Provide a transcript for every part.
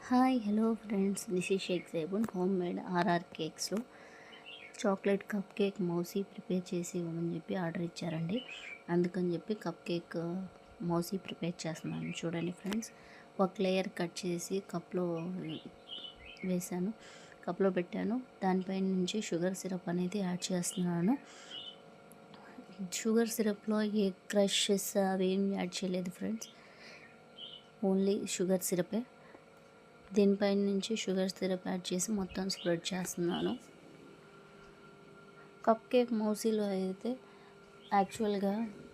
Hi hello friends, this is Shaik Zaibun. Home made ఆర్ఆర్ కేక్స్లో chocolate cup cake మౌసీ prepare చేసి ఇవ్వమని చెప్పి ఆర్డర్ ఇచ్చారండి. అందుకని చెప్పి కప్ కేక్ మౌసీ ప్రిపేర్ చేస్తున్నాను. చూడండి ఫ్రెండ్స్, ఒక లేయర్ కట్ చేసి కప్లో వేసాను, కప్లో పెట్టాను. దానిపై నుంచి షుగర్ సిరప్ అనేది యాడ్ చేస్తున్నాను. షుగర్ సిరప్లో ఏ క్రషెస్ అవి ఏం యాడ్ చేయలేదు ఫ్రెండ్స్, ఓన్లీ షుగర్ సిరపే. దీనిపైన నుంచి షుగర్ సిరప్ యాడ్ చేసి మొత్తం స్ప్రెడ్ చేస్తున్నాను. కప్ కేక్ మౌసీలో అయితే యాక్చువల్గా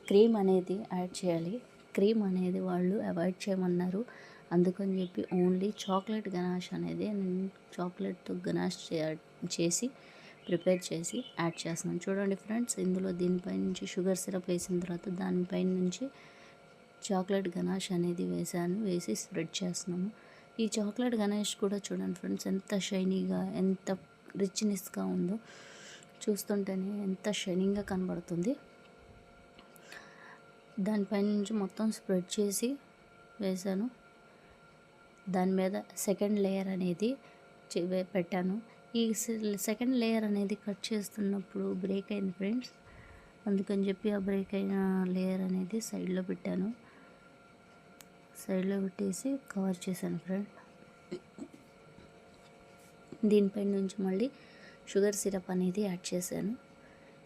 క్రీమ్ అనేది యాడ్ చేయాలి. క్రీమ్ అనేది వాళ్ళు అవాయిడ్ చేయమన్నారు. అందుకని చెప్పి ఓన్లీ చాక్లెట్ గనాష్ అనేది నేను చాక్లెట్తో గనాష్ చేసి ప్రిపేర్ చేసి యాడ్ చేస్తున్నాను. చూడండి ఫ్రెండ్స్, ఇందులో దీనిపై నుంచి షుగర్ సిరప్ వేసిన తర్వాత దానిపై నుంచి చాక్లెట్ గనాష్ అనేది వేసి స్ప్రెడ్ చేస్తున్నాము. ఈ చాక్లెట్ గణేష్ కూడా చూడండి ఫ్రెండ్స్, ఎంత షైనీగా, ఎంత రిచ్నెస్గా ఉందో. చూస్తుంటేనే ఎంత షైనింగ్గా కనబడుతుంది. దానిపై నుంచి మొత్తం స్ప్రెడ్ చేసి వేసాను. దాని మీద సెకండ్ లేయర్ అనేది పెట్టాను. ఈ సెకండ్ లేయర్ అనేది కట్ చేస్తున్నప్పుడు బ్రేక్ అయింది ఫ్రెండ్స్. అందుకని చెప్పి ఆ బ్రేక్ అయిన లేయర్ అనేది సైడ్లో పెట్టాను. సైడ్లో పెట్టేసి కవర్ చేశాను ఫ్రెండ్. దీనిపై నుంచి మళ్ళీ షుగర్ సిరప్ అనేది యాడ్ చేశాను.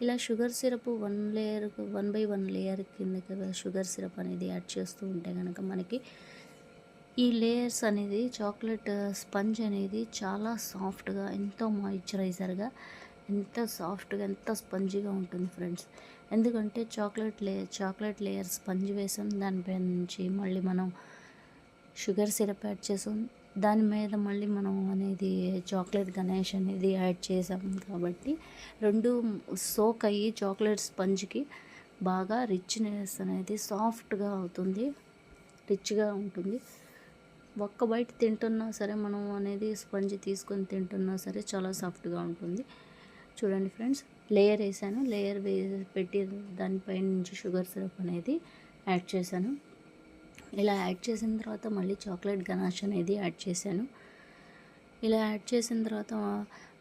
ఇలా షుగర్ సిరప్ 1 లేయర్ కిందకి షుగర్ సిరప్ అనేది యాడ్ చేస్తూ ఉంటే కనుక మనకి ఈ లేయర్స్ అనేది చాక్లెట్ స్పంజ్ అనేది చాలా సాఫ్ట్గా, ఎంతో మాయిశ్చరైజర్గా, ఎంత సాఫ్ట్గా, ఎంత స్పంజీగా ఉంటుంది ఫ్రెండ్స్. ఎందుకంటే చాక్లెట్ లేయర్ స్పంజ్ వేసాం, దానిపై నుంచి మళ్ళీ మనం షుగర్ సిరప్ యాడ్ చేసాం, దాని మీద మళ్ళీ మనం అనేది చాక్లెట్ గణేష్ అనేది యాడ్ చేసాం. కాబట్టి రెండు సోక్ అయ్యి చాక్లెట్ స్పంజ్కి బాగా రిచ్నెస్ అనేది సాఫ్ట్గా అవుతుంది, రిచ్గా ఉంటుంది. ఒక్క బయట తింటున్నా సరే మనం అనేది స్పంజ్ తీసుకొని తింటున్నా సరే చాలా సాఫ్ట్గా ఉంటుంది. చూడండి ఫ్రెండ్స్, లేయర్ వేసాను. లేయర్ పెట్టి దానిపై నుంచి షుగర్ సిరప్ అనేది యాడ్ చేశాను. ఇలా యాడ్ చేసిన తర్వాత మళ్ళీ చాక్లెట్ గనాష్ అనేది యాడ్ చేశాను. ఇలా యాడ్ చేసిన తర్వాత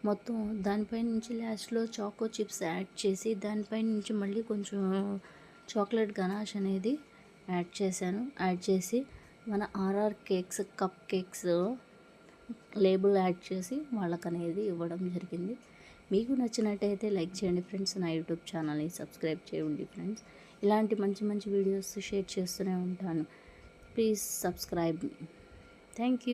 మొత్తం దానిపై నుంచి లాస్ట్లో చాకో చిప్స్ యాడ్ చేసి దానిపై నుంచి మళ్ళీ కొంచెం చాక్లెట్ గనాష్ అనేది యాడ్ చేశాను. యాడ్ చేసి మన R R cakes cupcakes label add చేసి వాళ్ళకి అనేది ఇవ్వడం జరిగింది. మీకు నచ్చినట్టయితే లైక్ చేయండి ఫ్రెండ్స్. నా యూట్యూబ్ ఛానల్ని సబ్స్క్రైబ్ చేయండి ఫ్రెండ్స్. ఇలాంటి మంచి మంచి వీడియోస్ షేర్ చేస్తూనే ఉంటాను. Please subscribe me. Thank you.